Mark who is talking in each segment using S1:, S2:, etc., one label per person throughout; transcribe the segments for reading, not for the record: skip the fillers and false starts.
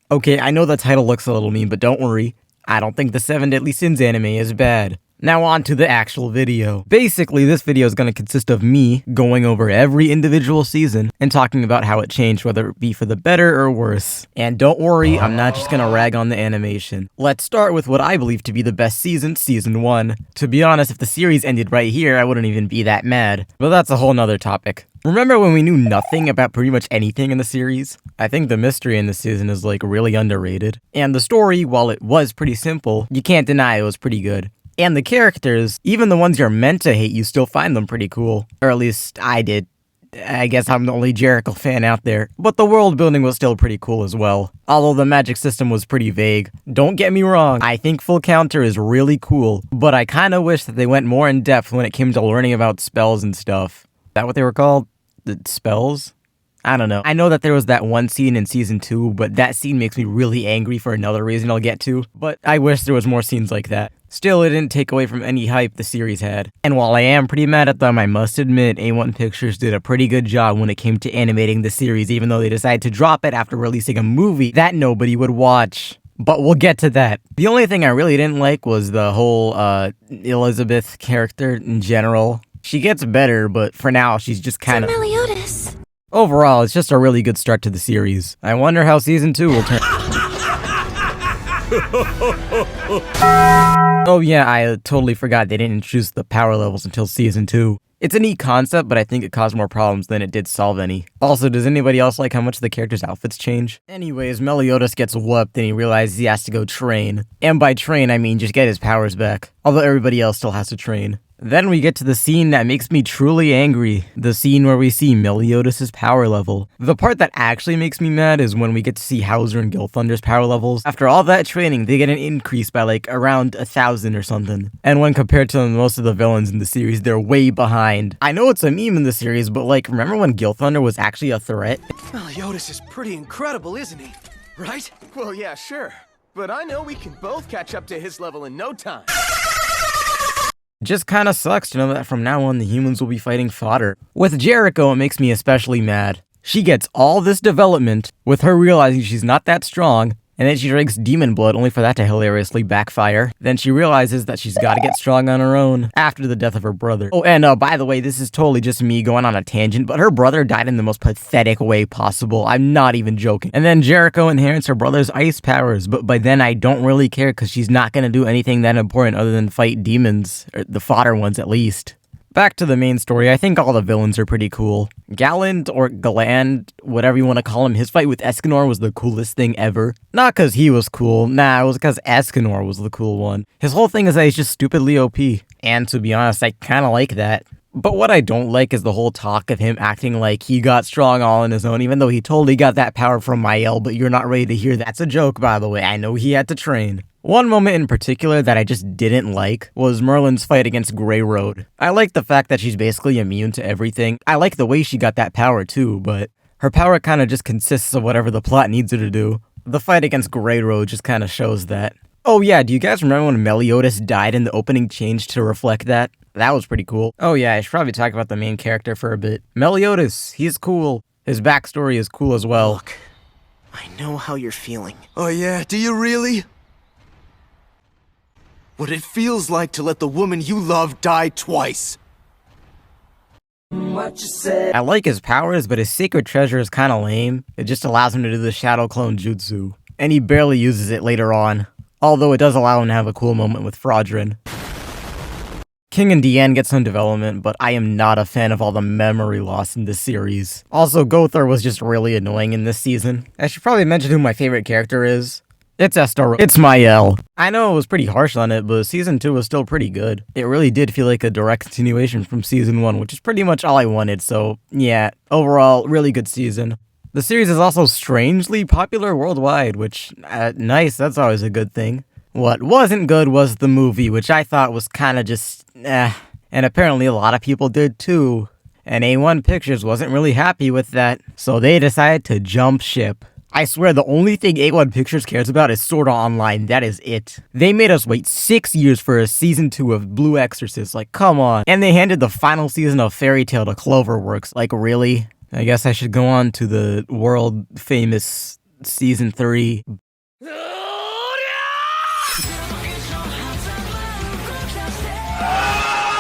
S1: Okay, I know the title looks a little mean, but don't worry. I don't think the 7 Deadly Sins anime is bad. Now on to the actual video. Basically, this video is going to consist of me going over every individual season and talking about how it changed, whether it be for the better or worse. And don't worry, I'm not just going to rag on the animation. Let's start with what I believe to be the best season, Season 1. To be honest, if the series ended right here, I wouldn't even be that mad. But that's a whole nother topic. Remember when we knew nothing about pretty much anything in the series? I think the mystery in this season is like really underrated. And the story, while it was pretty simple, you can't deny it was pretty good. And the characters, even the ones you're meant to hate, you still find them pretty cool. Or at least I did. I guess I'm the only Jericho fan out there. But the world building was still pretty cool as well. Although the magic system was pretty vague. Don't get me wrong, I think Full Counter is really cool. But I kinda wish that they went more in depth when it came to learning about spells and stuff. Is that what they were called? The spells? I don't know. I know that there was that one scene in Season 2, but that scene makes me really angry for another reason I'll get to. But I wish there was more scenes like that. Still, it didn't take away from any hype the series had. And while I am pretty mad at them, I must admit A1 Pictures did a pretty good job when it came to animating the series, even though they decided to drop it after releasing a movie that nobody would watch. But we'll get to that. The only thing I really didn't like was the whole Elizabeth character in general. She gets better, but for now, she's just kind of...
S2: Meliodas.
S1: Overall, it's just a really good start to the series. I wonder how Season 2 will turn... Oh yeah, I totally forgot they didn't introduce the power levels until Season 2. It's a neat concept, but I think it caused more problems than it did solve any. Also, does anybody else like how much the characters' outfits change? Anyways, Meliodas gets whooped and he realizes he has to go train. And by train, I mean just get his powers back. Although everybody else still has to train. Then we get to the scene that makes me truly angry. The scene where we see Meliodas' power level. The part that actually makes me mad is when we get to see Hauser and Gilthunder's power levels. After all that training, they get an increase by like around 1,000 or something. And when compared to most of the villains in the series, they're way behind. I know it's a meme in the series, but like, remember when Gilthunder was actually a threat?
S3: Meliodas is pretty incredible, isn't he? Right?
S4: Well, yeah, sure. But I know we can both catch up to his level in no time.
S1: Just kinda sucks to know that from now on the humans will be fighting fodder. With Jericho, it makes me especially mad. She gets all this development, with her realizing she's not that strong, and then she drinks demon blood only for that to hilariously backfire. Then she realizes that she's gotta get strong on her own, after the death of her brother. Oh, and by the way, this is totally just me going on a tangent, but her brother died in the most pathetic way possible. I'm not even joking. And then Jericho inherits her brother's ice powers, but by then I don't really care because she's not gonna do anything that important other than fight demons, or the fodder ones at least. Back to the main story, I think all the villains are pretty cool. Galland, or Galand, whatever you want to call him, his fight with Escanor was the coolest thing ever. Not because he was cool, nah, it was because Escanor was the cool one. His whole thing is that he's just stupidly OP. And to be honest, I kinda like that. But what I don't like is the whole talk of him acting like he got strong all on his own, even though he totally got that power from Mael, but you're not ready to hear that. That's a joke, by the way, I know he had to train. One moment in particular that I just didn't like was Merlin's fight against Grey Road. I like the fact that she's basically immune to everything. I like the way she got that power too, but her power kinda just consists of whatever the plot needs her to do. The fight against Grey Road just kinda shows that. Oh yeah, do you guys remember when Meliodas died and the opening changed to reflect that? That was pretty cool. Oh yeah, I should probably talk about the main character for a bit. Meliodas, he's cool. His backstory is cool as well.
S3: Look, I know how you're feeling.
S4: Oh yeah, do you really?
S3: What it feels like to let the woman you love die twice.
S1: I like his powers, but his secret treasure is kinda lame. It just allows him to do the shadow clone jutsu. And he barely uses it later on. Although it does allow him to have a cool moment with Fraudrin. King and Deanne get some development, but I am not a fan of all the memory loss in this series. Also, Gothar was just really annoying in this season. I should probably mention who my favorite character is. It's Estor. It's Mael. I know it was pretty harsh on it, but Season 2 was still pretty good. It really did feel like a direct continuation from Season 1, which is pretty much all I wanted, so yeah, overall, really good season. The series is also strangely popular worldwide, which, nice, that's always a good thing. What wasn't good was the movie, which I thought was kinda just, and apparently a lot of people did too. And A1 Pictures wasn't really happy with that, so they decided to jump ship. I swear the only thing A1 Pictures cares about is Sword Art Online, that is it. They made us wait 6 years for a season 2 of Blue Exorcist, like come on. And they handed the final season of Fairy Tail to Cloverworks, like really? I guess I should go on to the world famous Season 3.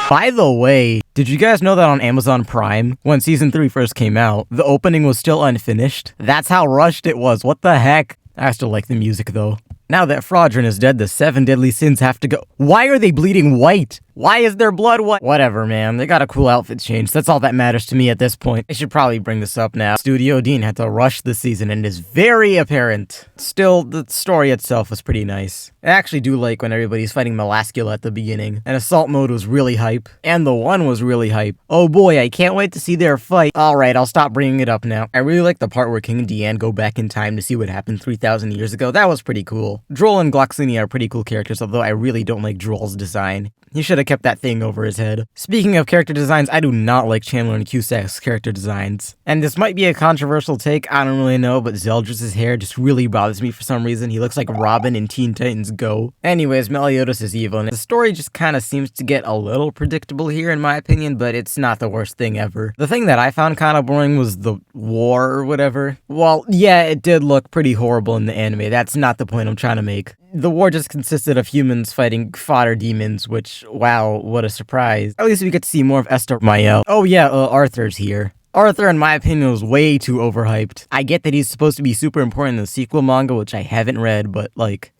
S1: By the way, did you guys know that on Amazon Prime, when Season 3 first came out, the opening was still unfinished? That's how rushed it was. What the heck? I still like the music though. Now that Fraudrin is dead, the 7 deadly sins have to go. Why are they bleeding white? Why is their blood white? Whatever, man. They got a cool outfit change. That's all that matters to me at this point. I should probably bring this up now. Studio Dean had to rush the season and it is very apparent. Still, the story itself was pretty nice. I actually do like when everybody's fighting Melascula at the beginning. And Assault Mode was really hype. And the 1 was really hype. Oh boy, I can't wait to see their fight. Alright, I'll stop bringing it up now. I really like the part where King and Deanne go back in time to see what happened 3,000 years ago. That was pretty cool. Droll and Gloxini are pretty cool characters, although I really don't like Droll's design. He should have kept that thing over his head. Speaking of character designs, I do not like Chandler and Cusack's character designs. And this might be a controversial take, I don't really know, but Zeldris' hair just really bothers me for some reason. He looks like Robin in Teen Titans Go. Anyways, Meliodas is evil, and the story just kinda seems to get a little predictable here in my opinion, but it's not the worst thing ever. The thing that I found kinda boring was the war or whatever. Well, yeah, it did look pretty horrible in the anime. That's not the point I'm trying to make. The war just consisted of humans fighting fodder demons, which, wow, what a surprise. At least we get to see more of Esther Mael. Oh yeah, Arthur's here. Arthur, in my opinion, was way too overhyped. I get that he's supposed to be super important in the sequel manga, which I haven't read, but like,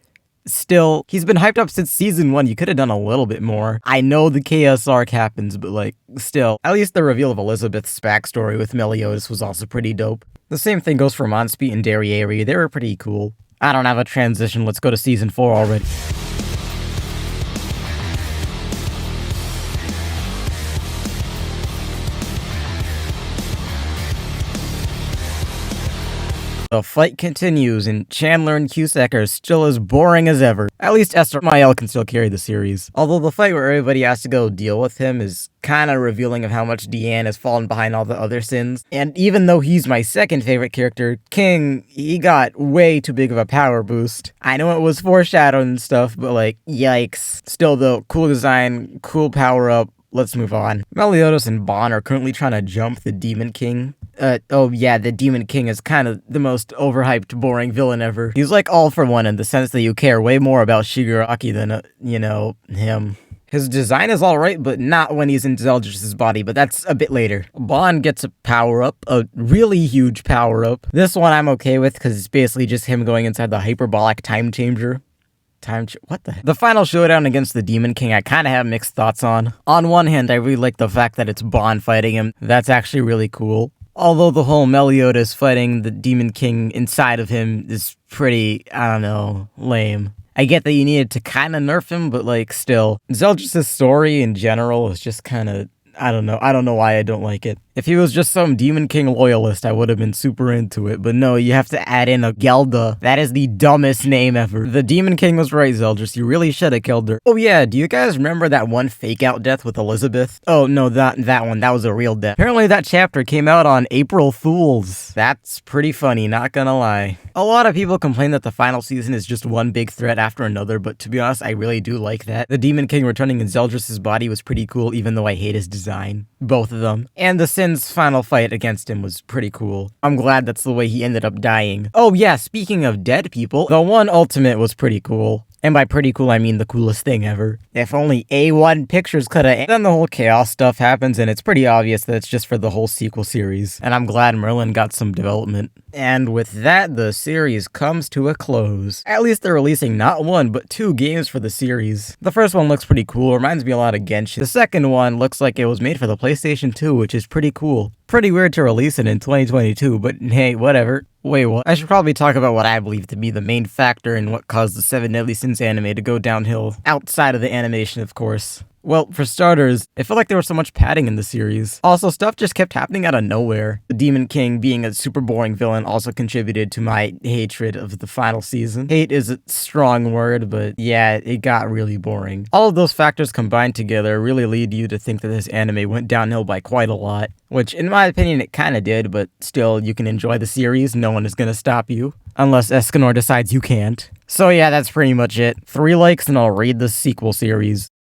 S1: still, he's been hyped up since season 1. You could have done a little bit more. I know the chaos arc happens, but like, still. At least the reveal of Elizabeth's backstory with Meliodas was also pretty dope. The same thing goes for Monspeet and Darriere. They were pretty cool. I don't have a transition, let's go to season 4 already. The fight continues, and Chandler and Cusack are still as boring as ever. At least Esther Mael can still carry the series. Although the fight where everybody has to go deal with him is kinda revealing of how much Deanne has fallen behind all the other sins. And even though he's my second favorite character, King, he got way too big of a power boost. I know it was foreshadowed and stuff, but like, yikes. Still though, cool design, cool power up. Let's move on. Meliodas and Bon are currently trying to jump the Demon King. Oh yeah, the Demon King is kind of the most overhyped, boring villain ever. He's like all for one in the sense that you care way more about Shigaraki than, him. His design is alright, but not when he's in Zeldris' body, but that's a bit later. Bon gets a power-up, a really huge power-up. This one I'm okay with, because it's basically just him going inside the hyperbolic time changer. What the heck? The final showdown against the Demon King I kinda have mixed thoughts on. On one hand, I really like the fact that it's Bon fighting him. That's actually really cool. Although the whole Meliodas fighting the Demon King inside of him is pretty, I don't know, lame. I get that you needed to kinda nerf him, but like, still. Zeldris' story in general is just kinda, I don't know why I don't like it. If he was just some Demon King loyalist, I would have been super into it, but no, you have to add in a Gelda. That is the dumbest name ever. The Demon King was right, Zeldris, you really should have killed her. Oh yeah, do you guys remember that one fake-out death with Elizabeth? Oh no, that one, that was a real death. Apparently that chapter came out on April Fools. That's pretty funny, not gonna lie. A lot of people complain that the final season is just one big threat after another, but to be honest, I really do like that. The Demon King returning in Zeldris' body was pretty cool, even though I hate his design. Both of them. And the Sin's final fight against him was pretty cool. I'm glad that's the way he ended up dying. Oh yeah, speaking of dead people, the one ultimate was pretty cool. And by pretty cool, I mean the coolest thing ever. If only A1 Pictures could've... Then the whole chaos stuff happens, and it's pretty obvious that it's just for the whole sequel series. And I'm glad Merlin got some development. And with that, the series comes to a close. At least they're releasing not one, but 2 games for the series. The first one looks pretty cool, reminds me a lot of Genshin. The second one looks like it was made for the PlayStation 2, which is pretty cool. Pretty weird to release it in 2022, but hey, whatever. Wait, what? I should probably talk about what I believe to be the main factor in what caused the 7 Deadly Sins anime to go downhill. Outside of the animation, of course. Well, for starters, it felt like there was so much padding in the series. Also, stuff just kept happening out of nowhere. The Demon King being a super boring villain also contributed to my hatred of the final season. Hate is a strong word, but yeah, it got really boring. All of those factors combined together really lead you to think that this anime went downhill by quite a lot. Which, in my opinion, it kinda did, but still, you can enjoy the series, no one is gonna stop you. Unless Escanor decides you can't. So yeah, that's pretty much it. 3 likes and I'll read the sequel series.